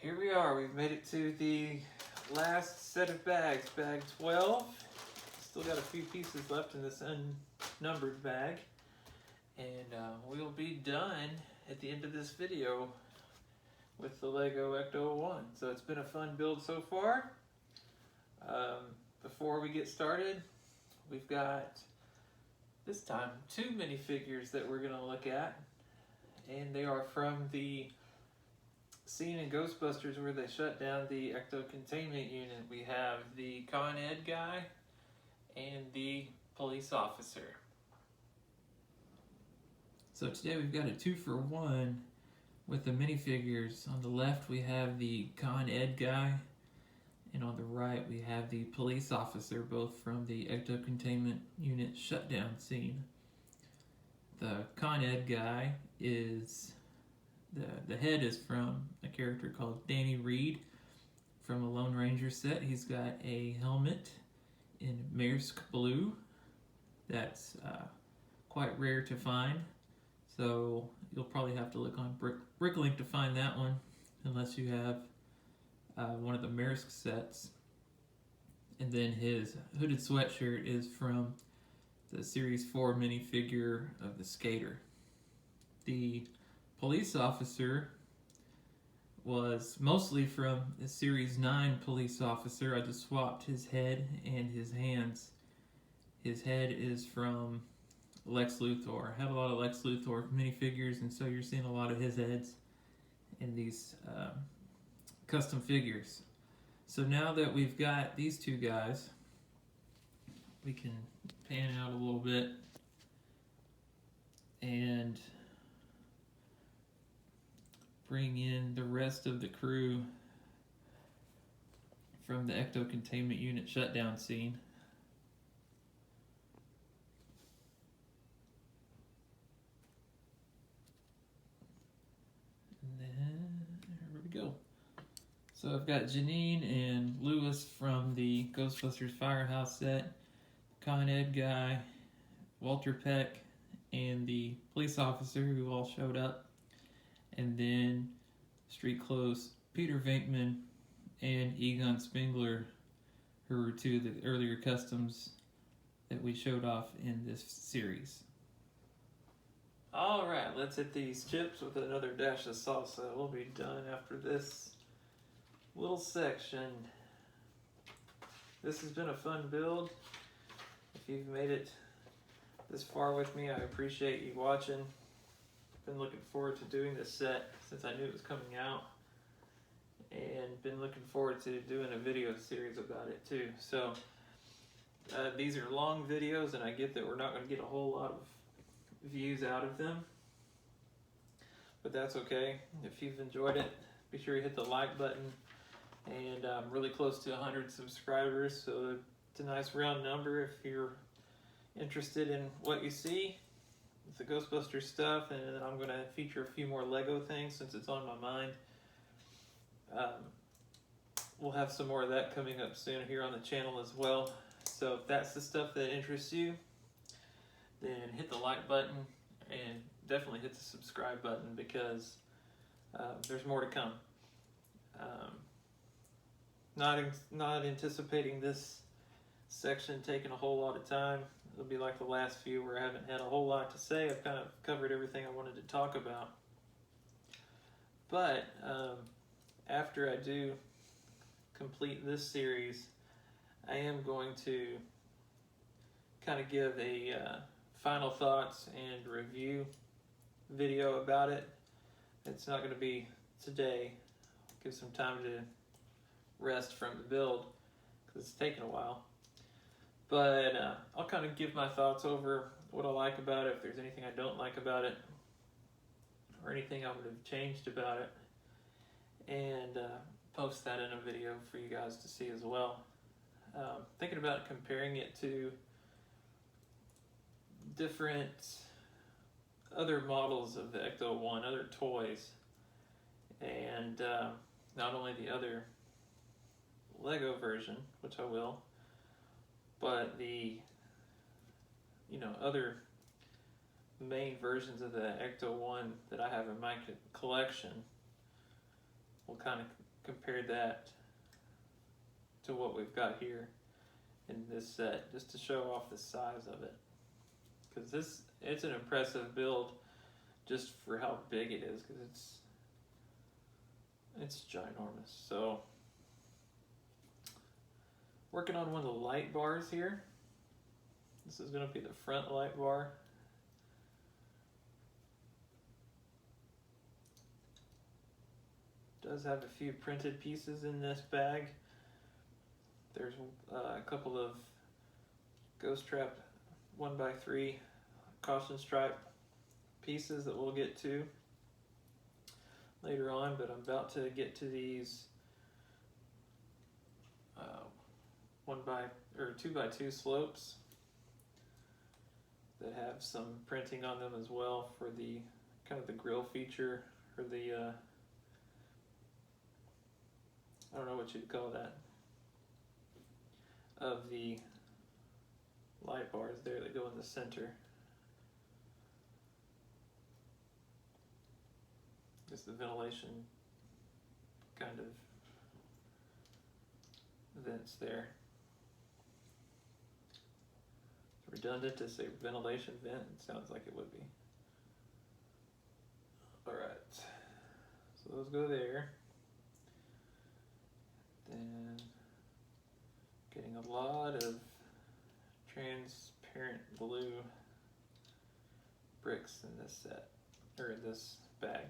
Here we are, we've made it to the last set of bags, bag 12. Still got a few pieces left in this unnumbered bag. And we'll be done at the end of this video with the Lego Ecto-1. So it's been a fun build so far. Before we get started, we've got, this time, 2 minifigures that we're going to look at. And they are from the scene in Ghostbusters where they shut down the Ecto-containment unit. We have the Con Ed guy and the police officer. So today we've got a 2-for-1 with the minifigures. On the left we have the Con Ed guy, and on the right we have the police officer, both from the Ecto-containment unit shutdown scene. The Con Ed guy is, the head is from a character called Reid from a Lone Ranger set. He's got a helmet in Maersk blue that's quite rare to find, so you'll probably have to look on Bricklink to find that one, unless you have one of the Maersk sets. And then his hooded sweatshirt is from the Series 4 minifigure of the skater. The police officer was mostly from the Series 9 police officer. I just swapped his head and his hands. His head is from Lex Luthor. I have a lot of Lex Luthor minifigures, and so you're seeing a lot of his heads in these custom figures. So now that we've got these two guys, we can pan out a little bit and bring in the rest of the crew from the Ecto-containment unit shutdown scene. And then, here we go. So I've got Janine and Lewis from the Ghostbusters Firehouse set, Con Ed guy, Walter Peck, and the police officer who all showed up. And then street clothes, Peter Venkman and Egon Spengler, who were two of the earlier customs that we showed off in this series. Alright, let's hit these chips with another dash of salsa. We'll be done after this little section. This has been a fun build. If you've made it this far with me, I appreciate you watching. Been looking forward to doing this set since I knew it was coming out, and been looking forward to doing a video series about it too. So these are long videos, and I get that we're not going to get a whole lot of views out of them, but that's okay. If you've enjoyed it, be sure you hit the like button. And I'm really close to 100 subscribers, so it's a nice round number if you're interested in what you see. The Ghostbusters stuff, and then I'm going to feature a few more Lego things since it's on my mind. We'll have some more of that coming up soon here on the channel as well. So if that's the stuff that interests you, then hit the like button and definitely hit the subscribe button, because there's more to come. Not anticipating this section taking a whole lot of time. It'll be like the last few where I haven't had a whole lot to say. I've kind of covered everything I wanted to talk about. But after I do complete this series, I am going to kind of give a final thoughts and review video about it. It's not going to be today. Give some time to rest from the build because it's taken a while. But I'll kind of give my thoughts over what I like about it, if there's anything I don't like about it, or anything I would have changed about it, and post that in a video for you guys to see as well. Thinking about comparing it to different other models of the Ecto-1, other toys, and not only the other Lego version, which I will, but the other main versions of the Ecto-1 that I have in my collection. We'll kind of compare that to what we've got here in this set, just to show off the size of it. Because it's an impressive build just for how big it is, because it's ginormous. So, working on one of the light bars here. This is going to be the front light bar. Does have a few printed pieces in this bag. There's a couple of Ghost Trap 1x3 caution stripe pieces that we'll get to later on, but I'm about to get to these 2x2 slopes that have some printing on them as well for the kind of the grill feature, or the I don't know what you'd call that, of the light bars there that go in the center. Just the ventilation kind of vents there. It's redundant to say ventilation vent, it sounds like it would be. Alright, so those go there. Then getting a lot of transparent blue bricks in this set, or in this bag.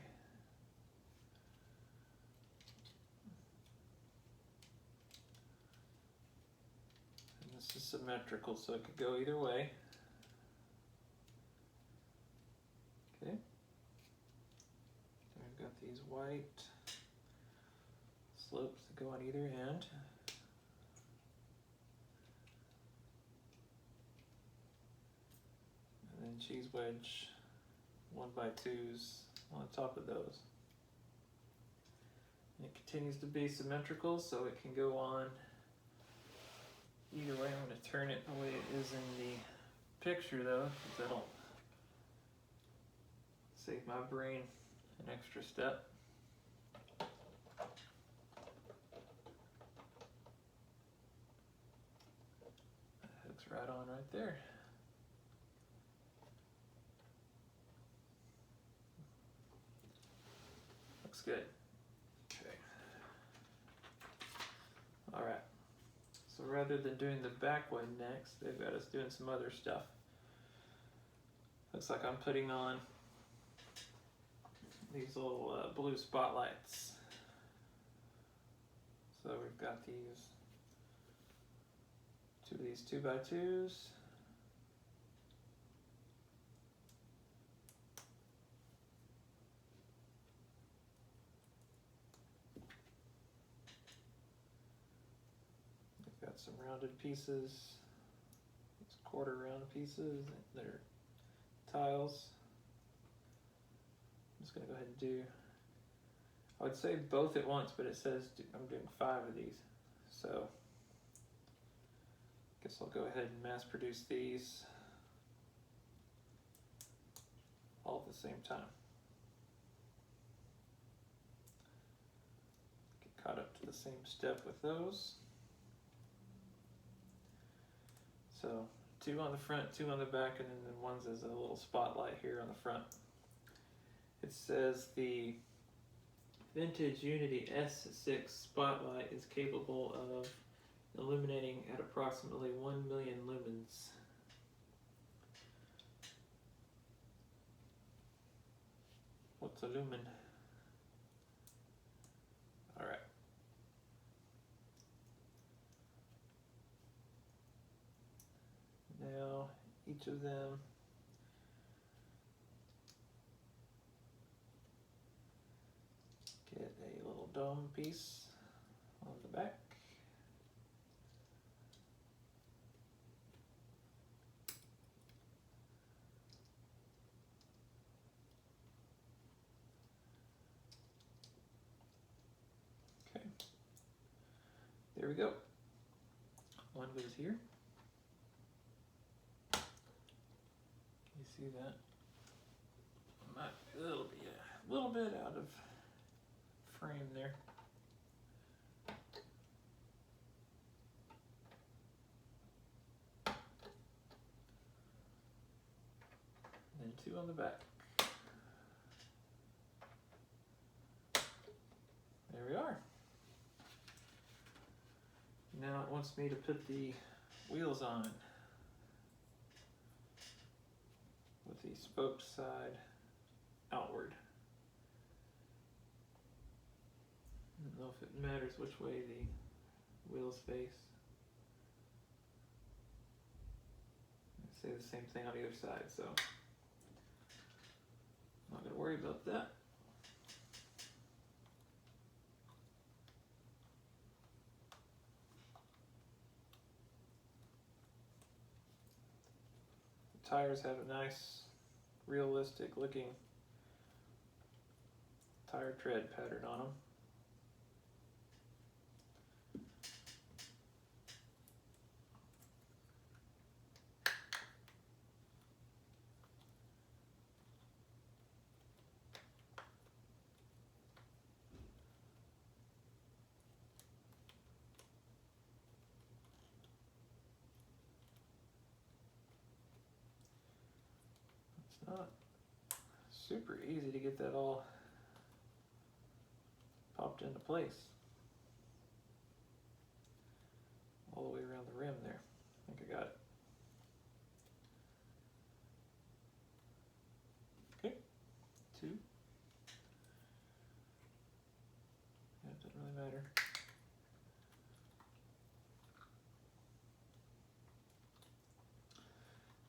And this is symmetrical, so it could go either way. Okay. And we've got these white slopes that go on either end. And then cheese wedge 1x2s on top of those. And it continues to be symmetrical, so it can go on either way. I'm going to turn it the way it is in the picture though, because that'll save my brain an extra step. Right on right there. Looks good. Okay. Alright. So rather than doing the back one next, they've got us doing some other stuff. Looks like I'm putting on these little blue spotlights. So we've got these two of these 2x2s. We've got some rounded pieces, these quarter round pieces, they're tiles. I'm just going to go ahead and do, I would say both at once, but it says I'm doing 5 of these. So guess I'll go ahead and mass produce these all at the same time. Get caught up to the same step with those. So 2 on the front, 2 on the back, and then one's as a little spotlight here on the front. It says the Vintage Unity S6 spotlight is capable of illuminating at approximately 1 million lumens. What's a lumen? Alright. Now each of them get a little dome piece on the back. Okay, there we go. One goes here. Can you see that? It'll be a little bit out of frame there. on the back. There we are. Now it wants me to put the wheels on with the spoked side outward. I don't know if it matters which way the wheels face. I say the same thing on either side, so I'm not going to worry about that. The tires have a nice, realistic looking tire tread pattern on them. It's not super easy to get that all popped into place all the way around the rim there. I think I got it. Okay, 2. Yeah, it doesn't really matter.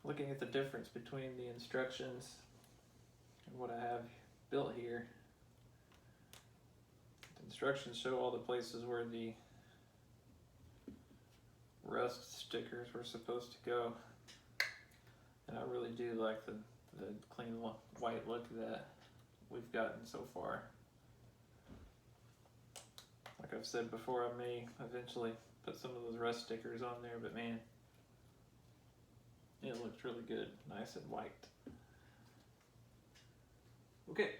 Looking at the difference between the instructions and what I have built here, the instructions show all the places where the rust stickers were supposed to go, and I really do like the clean white look that we've gotten so far. Like I've said before, I may eventually put some of those rust stickers on there, but man, it looks really good, nice and white. Okay,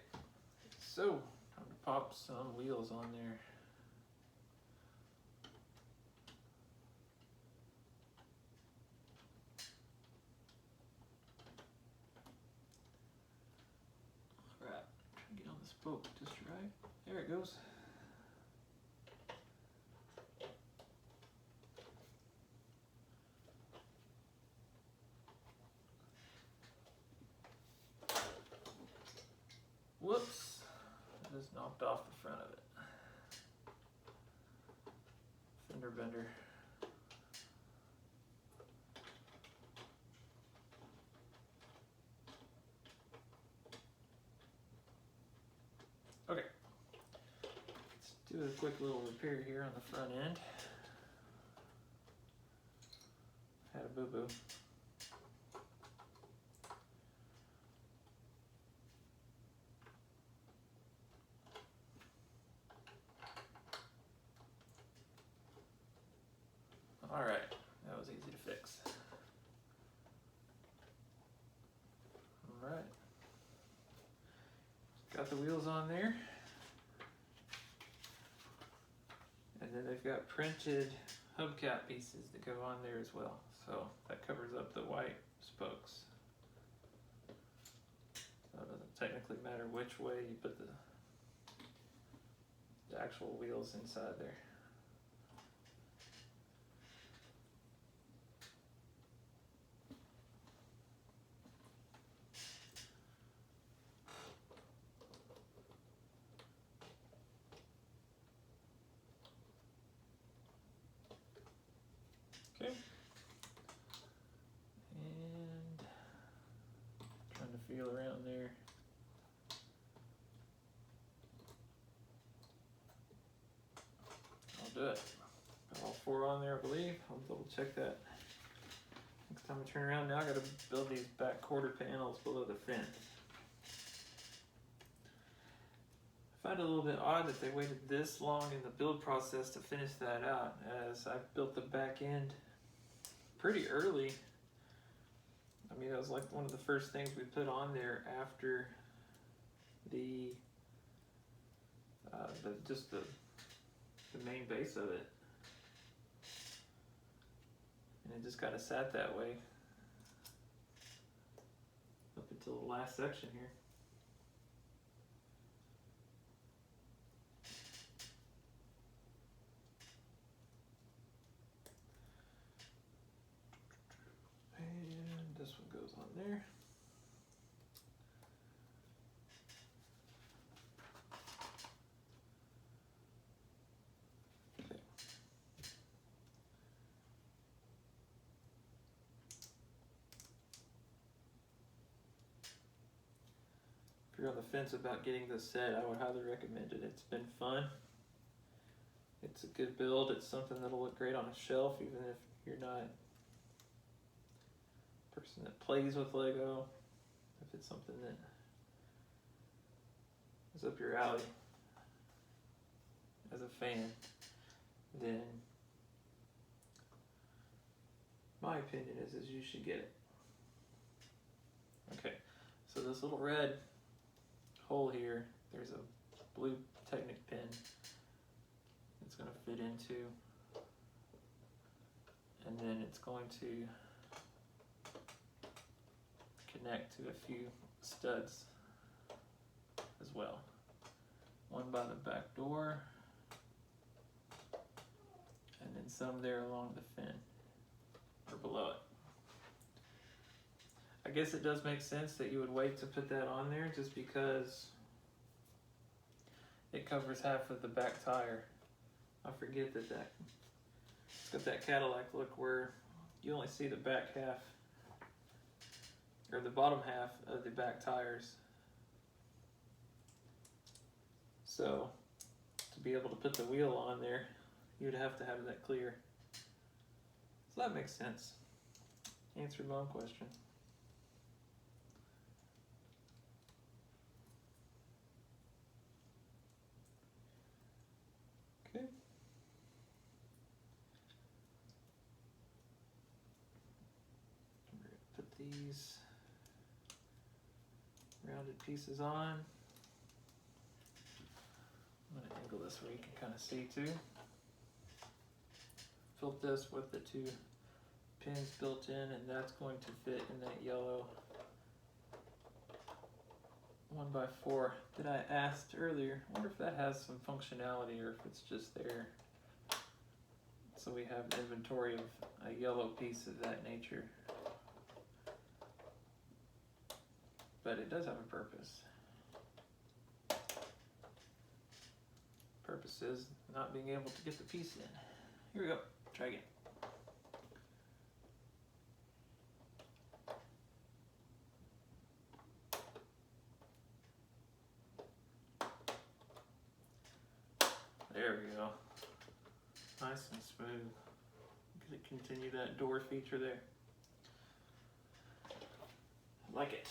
so I'm gonna pop some wheels on there. Alright, try to get on the spoke just right. There it goes. Whoops, I just knocked off the front of it. Fender bender. Okay, let's do a quick little repair here on the front end. Had a boo-boo. Alright, that was easy to fix. Alright. Got the wheels on there. And then they've got printed hubcap pieces that go on there as well. So that covers up the white spokes. So it doesn't technically matter which way you put the actual wheels inside there. Okay. And trying to feel around there. I'll do it. Got all 4 on there, I believe. I'll double check that next time I turn around. Now I gotta build these back quarter panels below the fence. I find it a little bit odd that they waited this long in the build process to finish that out, as I built the back end pretty early. I mean, it was like one of the first things we put on there after the main base of it, and it just kind of sat that way up until the last section here. And this one goes on there. Okay. If you're on the fence about getting this set, I would highly recommend it. It's been fun. It's a good build. It's something that'll look great on a shelf, even if you're not a person that plays with Lego. If it's something that is up your alley as a fan, then my opinion is you should get it. Okay, so this little red hole here, there's a blue Technic pin it's going to fit into, and then it's going to connect to a few studs as well. One by the back door, and then some there along the fin or below it. I guess it does make sense that you would wait to put that on there just because it covers half of the back tire. I forget that it's got that Cadillac look where you only see the back half or the bottom half of the back tires. So to be able to put the wheel on there, you'd have to have that clear. So that makes sense. Answered my own question. Okay. We're going to put these rounded pieces on. I'm going to angle this where you can kind of see too. Filled this with the two pins built in, and that's going to fit in that yellow 1x4 that I asked earlier. I wonder if that has some functionality or if it's just there so we have inventory of a yellow piece of that nature. But it does have a purpose. Purpose is not being able to get the piece in. Here we go. Try again. There we go. Nice and smooth. Gonna continue that door feature there. I like it.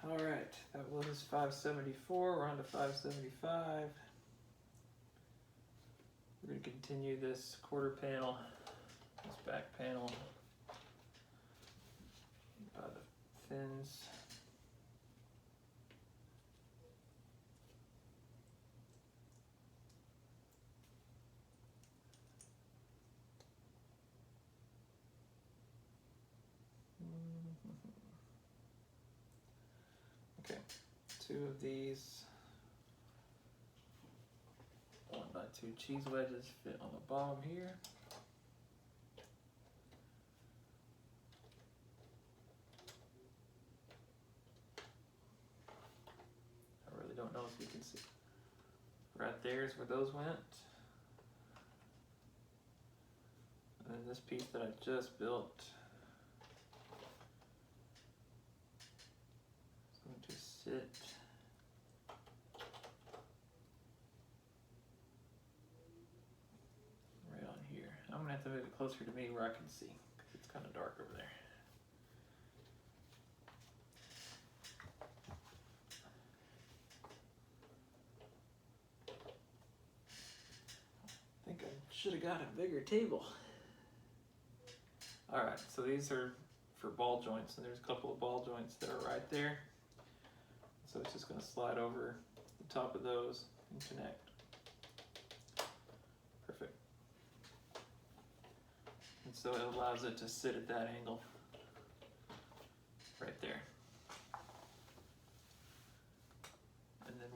All right, that was 574. We're on to 575. We're going to continue this quarter panel, this back panel by the fins. Okay, two of these 1x2 cheese wedges fit on the bottom here. I really don't know if you can see. Right there is where those went. And then this piece that I just built is going to sit right on here. I'm going to have to move it closer to me where I can see because it's kind of dark over there. I think I should have got a bigger table. Alright, so these are for ball joints, and there's a couple of ball joints that are right there. So it's just going to slide over the top of those and connect. Perfect. And so it allows it to sit at that angle right there.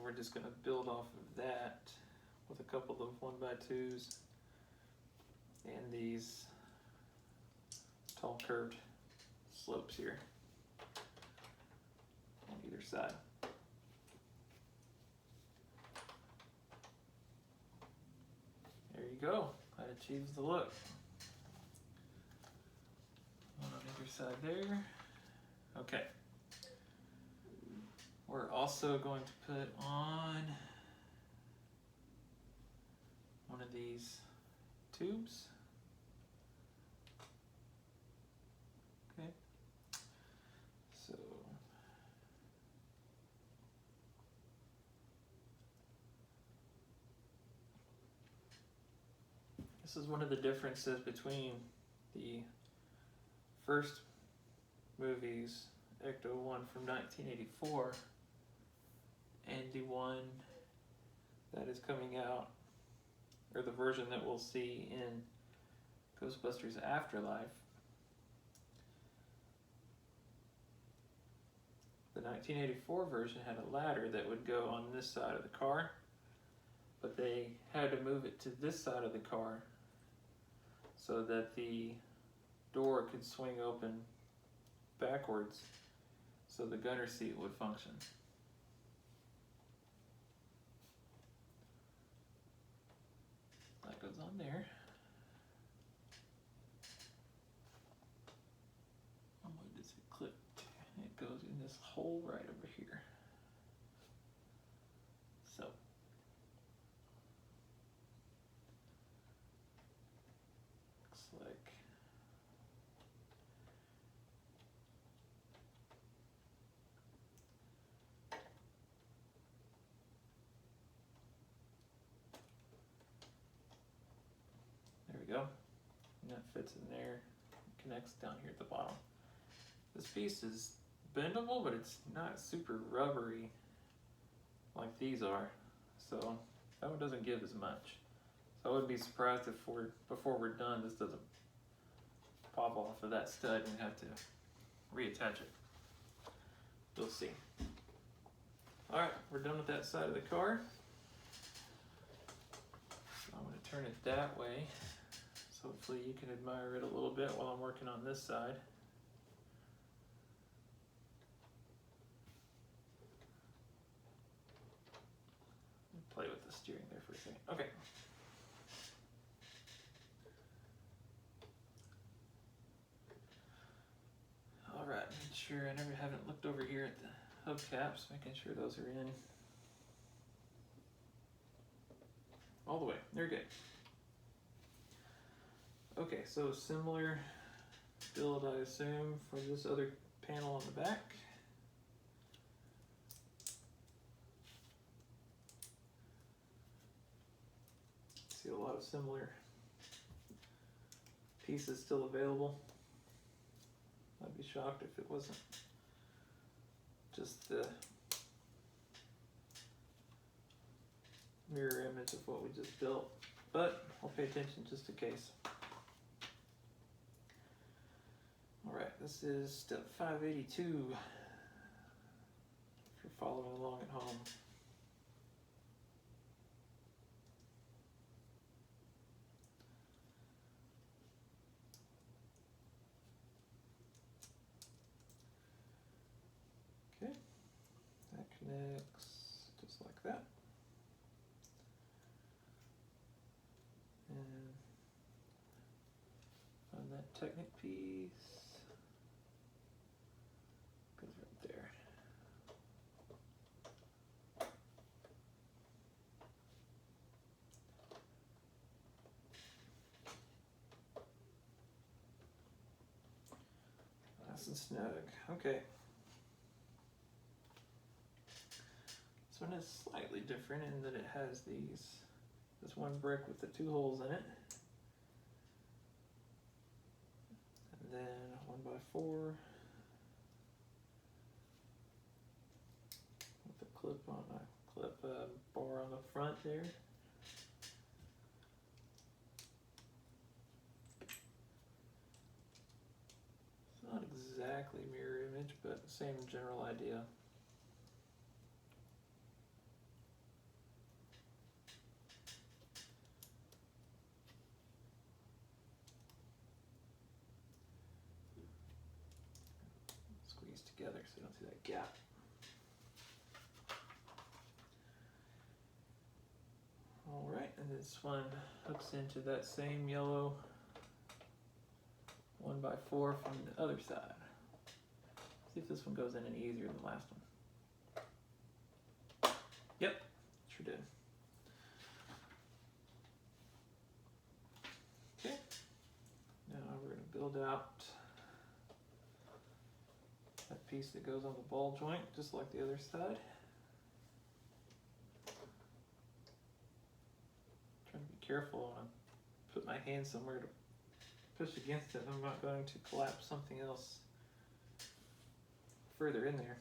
we're just going to build off of that with a couple of 1x2s and these tall curved slopes here on either side. There you go. That achieves the look. One on either side there. Okay. We're also going to put on one of these tubes. Okay. So this is one of the differences between the first movies, Ecto-1 from 1984, and the one that is coming out, or the version that we'll see in Ghostbusters Afterlife. The 1984 version had a ladder that would go on this side of the car, but they had to move it to this side of the car so that the door could swing open backwards so the gunner seat would function. That goes on there. Oh, where does it clip? It goes in this hole right over here. So looks like there we go. And that fits in there. It connects down here at the bottom. This piece is bendable, but it's not super rubbery like these are. So that one doesn't give as much. So I would be surprised if before we're done, this doesn't pop off of that stud and we have to reattach it. We'll see. All right, we're done with that side of the car. I'm going to turn it that way, so hopefully you can admire it a little bit while I'm working on this side. Play with the steering there for a second. Okay. All right, make sure I haven't looked over here at the hubcaps, making sure those are in all the way. They're good. Okay, so similar build, I assume, for this other panel on the back. See a lot of similar pieces still available. I'd be shocked if it wasn't just the mirror image of what we just built, but I'll pay attention just in case. All right, this is step 582 if you're following along at home. Okay, that connects just like that. And on that Technic piece, goes right there. Nice and snug. Okay. This one is slightly different in that it has this one brick with the 2 holes in it. And then 1x4 with a clip bar on the front there. It's not exactly mirror image, but same general idea. together so you don't see that gap. Alright, and this one hooks into that same yellow 1x4 from the other side. See if this one goes in any easier than the last one. Yep, sure did. Okay, now we're going to build out that piece that goes on the ball joint, just like the other side. Trying to be careful when I put my hand somewhere to push against it. I'm not going to collapse something else further in there.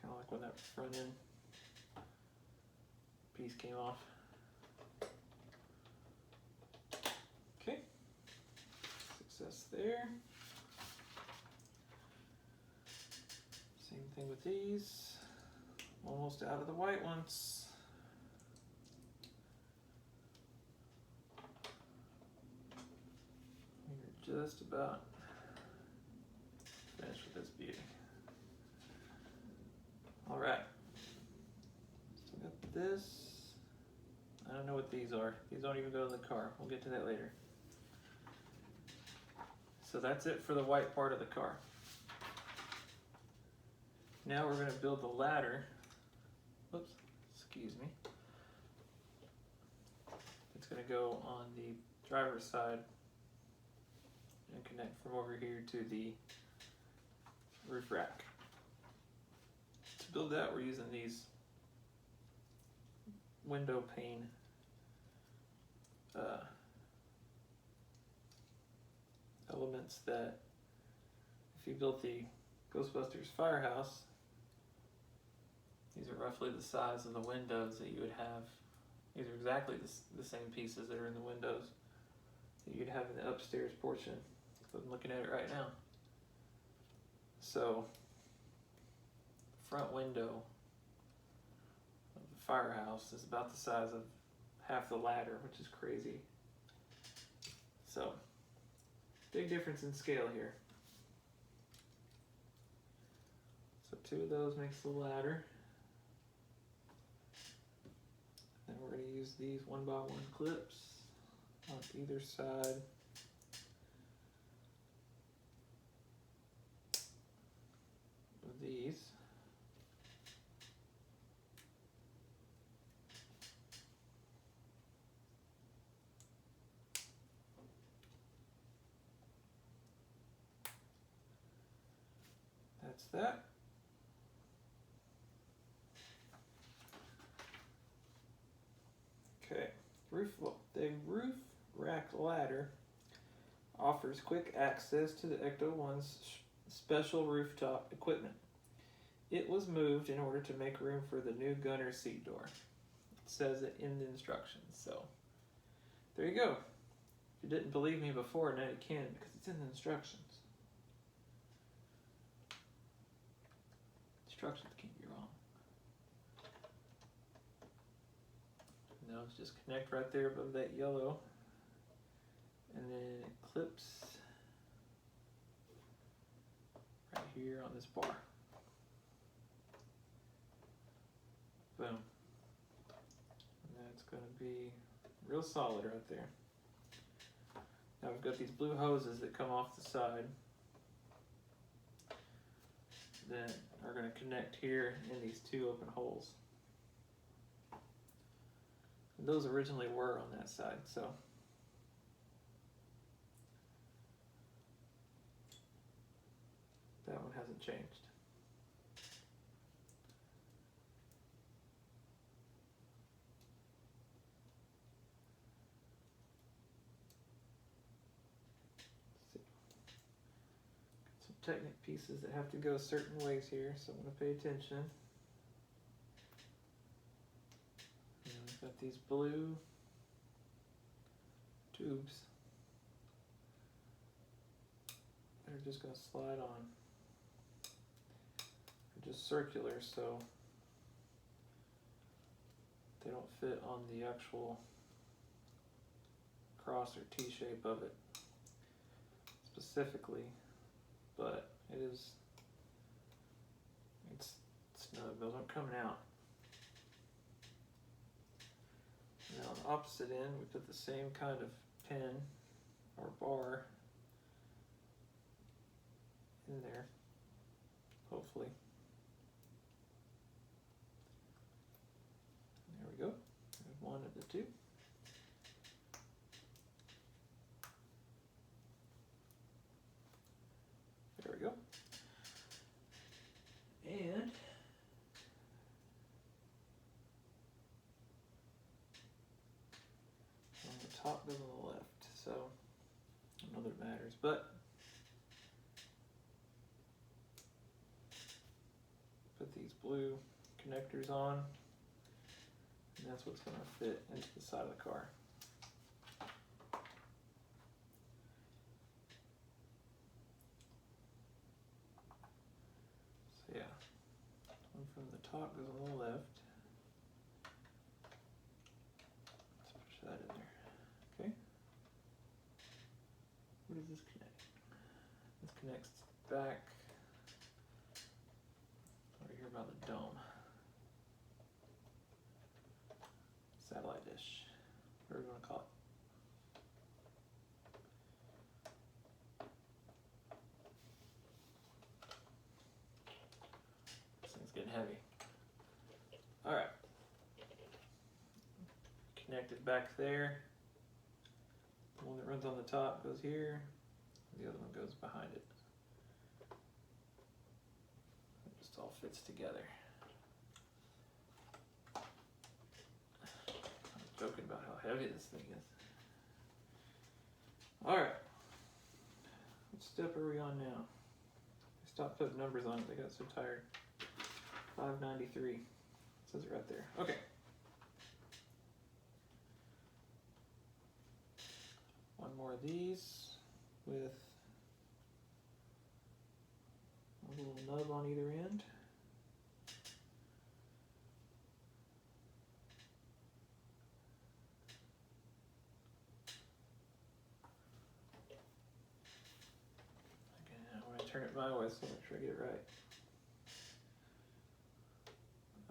Kind of like when that front end piece came off. Okay, success there. Same thing with these. Almost out of the white ones. We're just about finished with this beauty. All right. So we got this. I don't know what these are. These don't even go in the car. We'll get to that later. So that's it for the white part of the car. Now we're going to build the ladder. Whoops, excuse me. It's going to go on the driver's side and connect from over here to the roof rack. To build that, we're using these window pane elements that, if you built the Ghostbusters firehouse, these are roughly the size of the windows that you would have. These are exactly the same pieces that are in the windows that you'd have in the upstairs portion. I'm looking at it right now. So, the front window of the firehouse is about the size of half the ladder, which is crazy. So, big difference in scale here. So 2 of those makes the ladder. Then we're going to use these 1x1 clips on either side. Of these. That's that. Okay, the roof rack ladder offers quick access to the Ecto-1's special rooftop equipment. It was moved in order to make room for the new gunner seat door. It says it in the instructions, so there you go. If you didn't believe me before, now you can because it's in the instructions. Instructions can't be wrong. Now let's just connect right there above that yellow, and then it clips right here on this bar. Boom. And that's going to be real solid right there. Now we've got these blue hoses that come off the side that are going to connect here in these 2 open holes. And those originally were on that side, so that one hasn't changed. Technic pieces that have to go certain ways here, so I'm going to pay attention. And we've got these blue tubes that are just going to slide on. They're just circular, so they don't fit on the actual cross or T shape of it. specifically, but it's snug. Those aren't coming out. Now on the opposite end, we put the same kind of pin or bar in there, hopefully. There we go. There's one of the two. There we go. And on the top goes on the left, so I don't know that it matters, but put these blue connectors on, and that's what's going to fit into the side of the car. So yeah, one from the top goes on the left. Let's push that in there. Okay. Where does this connect? This connects back right here by the dome. Satellite dish, whatever you want to call it. This thing's getting heavy. All right. Connect it back there. The one that runs on the top goes here. The other one goes behind it. It just all fits together. I'm joking about how heavy this thing is. All right. What step are we on now? I stopped putting numbers on it. I got so tired. 593. It says it right there. Okay. One more of these with a little nub on either end. Okay, now I'm going to turn it my way so make sure I get it right.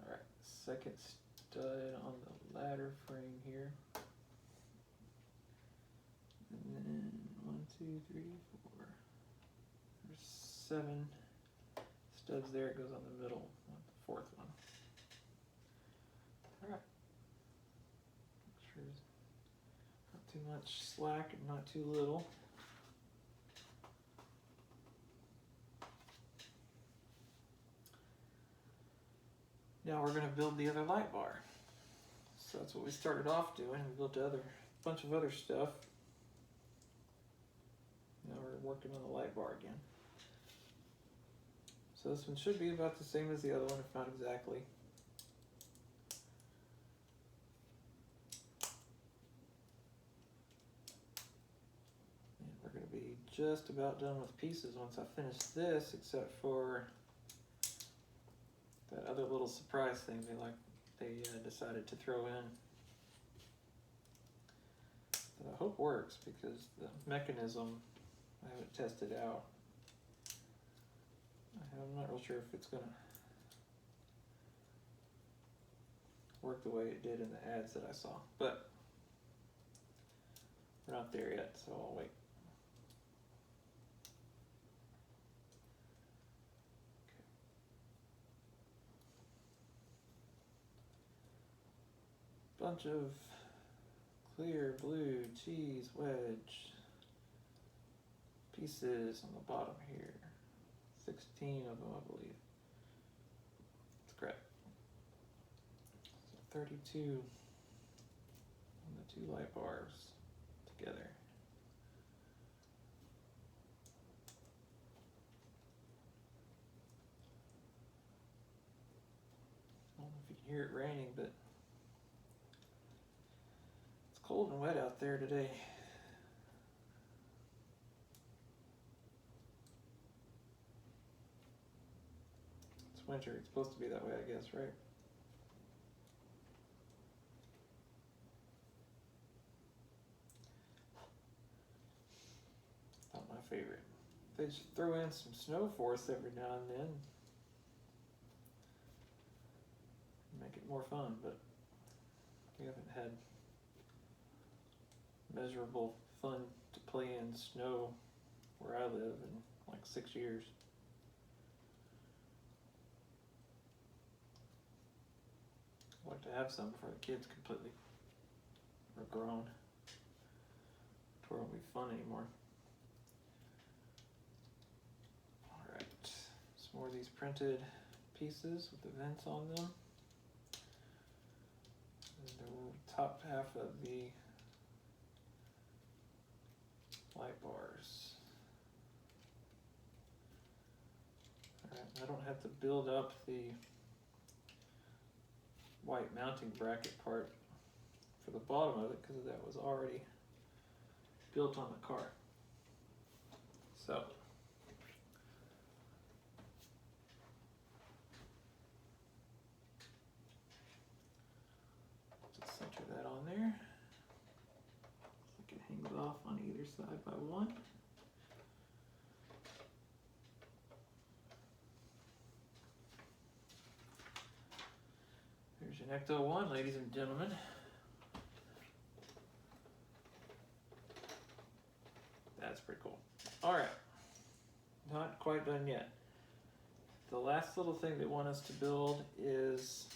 Alright, second stud on the ladder frame here. And then 1, 2, 3, 4. There's 7 studs there. It goes on the middle, the fourth one. All right. Make sure there's not too much slack and not too little. Now we're going to build the other light bar. So that's what we started off doing. We built a bunch of other stuff. Now we're working on the light bar again. So this one should be about the same as the other one, if not exactly. And we're going to be just about done with pieces once I finish this, except for that other little surprise thing they decided to throw in. That I hope works, because the mechanism I haven't tested out. I'm not real sure if it's going to work the way it did in the ads that I saw, but we're not there yet, so I'll wait. Okay. Bunch of clear blue cheese wedge pieces on the bottom here. 16 of them, I believe. That's correct. So 32 on the 2 light bars together. I don't know if you can hear it raining, but it's cold and wet out there today. Winter, it's supposed to be that way, I guess, right? Not my favorite. they just throw in some snow for us every now and then, make it more fun, but we haven't had measurable fun to play in snow where I live in like 6 years. I'd like to have some before the kids completely are grown, to where it won't be fun anymore. Alright, some more of these printed pieces with the vents on them. And the top half of the light bars. Alright, I don't have to build up the white mounting bracket part for the bottom of it because that was already built on the car. So just center that on there. So it hangs off on either side by one. There's your Ecto-1, ladies and gentlemen. That's pretty cool. Alright, not quite done yet. The last little thing they want us to build is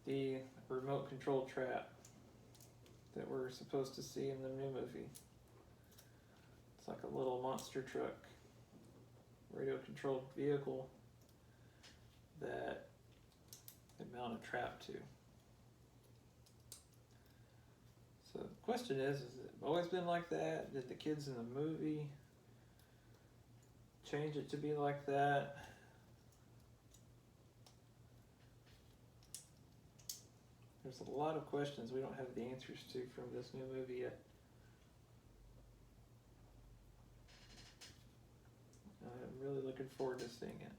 the remote control trap that we're supposed to see in the new movie. It's like a little monster truck, radio controlled vehicle that they mount a trap to. So the question is it always been like that? Did the kids in the movie change it to be like that? There's a lot of questions we don't have the answers to from this new movie yet. I'm really looking forward to seeing it.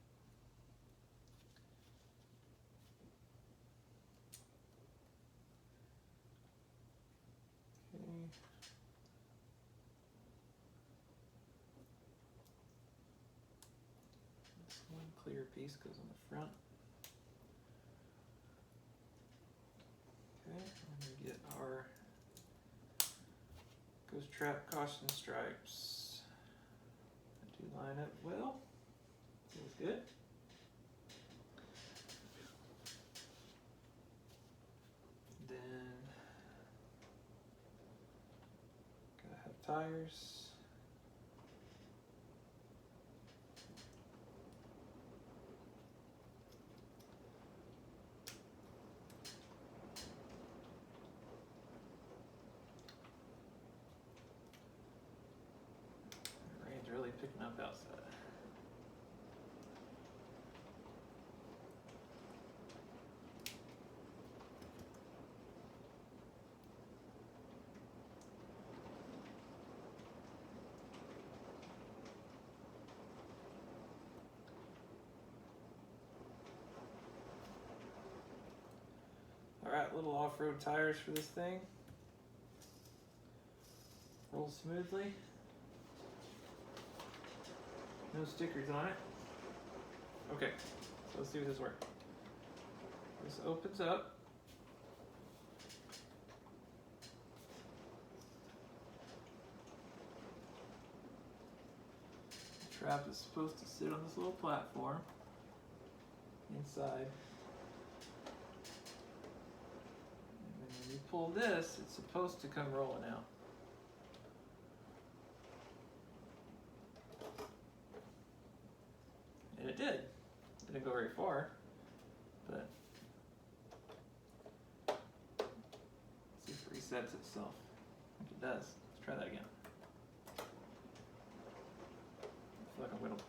Okay. This one clear piece goes on the front. Okay, and we get our Ghost Trap caution stripes. They do line up well. Feels good. Then gotta have tires. Rain's really picking up outside. Alright, little off-road tires for this thing. Roll smoothly. No stickers on it. Okay, so let's see if this works. This opens up. The trap is supposed to sit on this little platform inside. And then when you pull this, it's supposed to come rolling out. And it did. Didn't go very far, but let's see if it resets itself. I think it does. Let's try that again. I feel like I'm gonna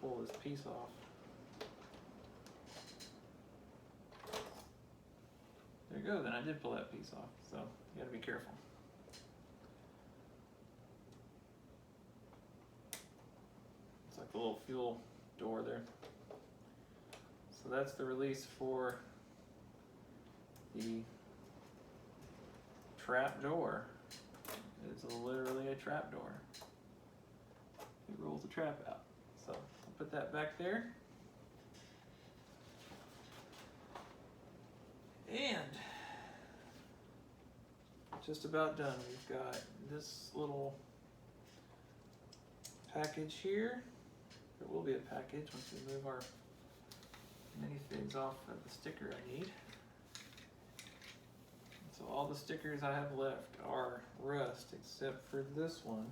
pull this piece off. There you go, then I did pull that piece off, so you gotta be careful. It's like a little fuel door there. So that's the release for the trap door. It's literally a trap door. It rolls the trap out. So I'll put that back there. And just about done. We've got this little package here. There will be a package once we move our minifigs off of the sticker I need. So all the stickers I have left are rust except for this one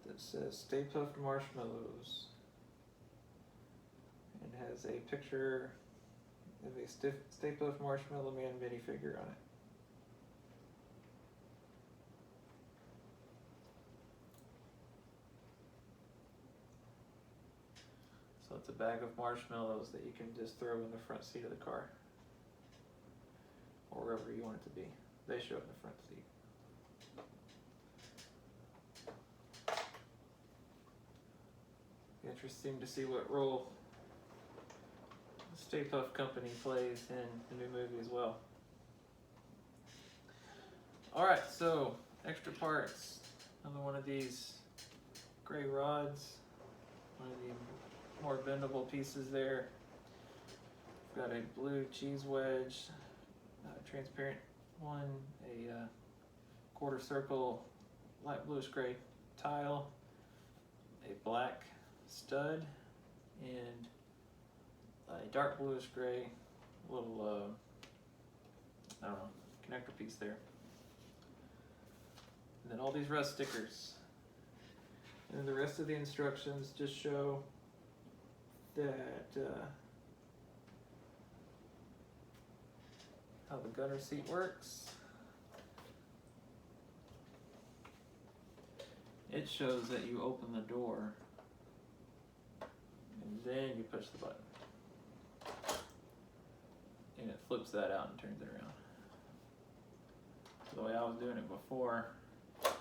that says Stay Puft Marshmallows and has a picture of a Stay Puft Marshmallow Man minifigure on it. So it's a bag of marshmallows that you can just throw in the front seat of the car. Or wherever you want it to be. They show it in the front seat. Interesting to see what role the Stay Puft Company plays in the new movie as well. Alright, so extra parts. Another one of these gray rods. One of the more bendable pieces there. Got a blue cheese wedge, transparent one, a quarter circle light bluish gray tile, a black stud, and a dark bluish gray little, I don't know, connector piece there. And then all these rust stickers. And then the rest of the instructions just show that how the gunner seat works. It shows that you open the door and then you push the button. And it flips that out and turns it around. So the way I was doing it before, it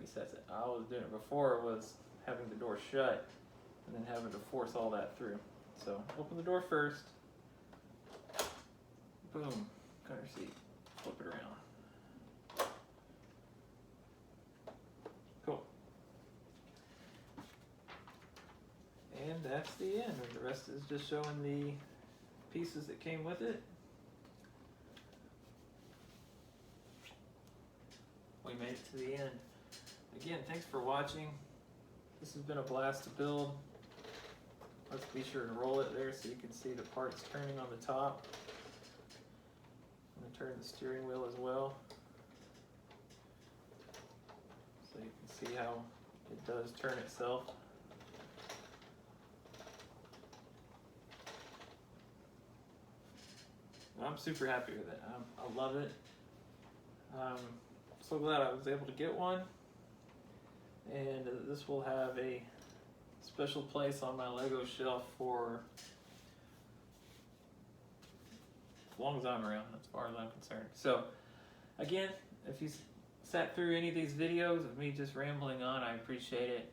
resets it. I was doing it before was having the door shut and then having to force all that through. So open the door first. Boom, gunner seat, flip it around. Cool. And that's the end. And the rest is just showing the pieces that came with it. We made it to the end. Again, thanks for watching. This has been a blast to build. Let's be sure to roll it there so you can see the parts turning on the top. I'm going to turn the steering wheel as well, so you can see how it does turn itself. I'm super happy with it. I love it. I'm so glad I was able to get one, and this will have a special place on my Lego shelf for as long as I'm around, as far as I'm concerned. So again, if you sat through any of these videos of me just rambling on, I appreciate it.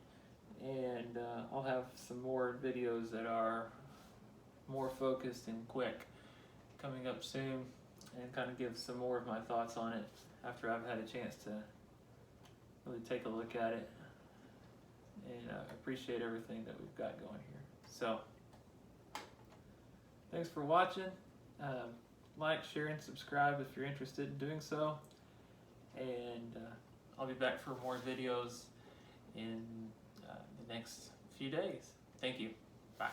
And I'll have some more videos that are more focused and quick coming up soon, and kind of give some more of my thoughts on it after I've had a chance to really take a look at it. And I appreciate everything that we've got going here. So thanks for watching. Like, share, and subscribe if you're interested in doing so. And I'll be back for more videos in the next few days. Thank you. Bye.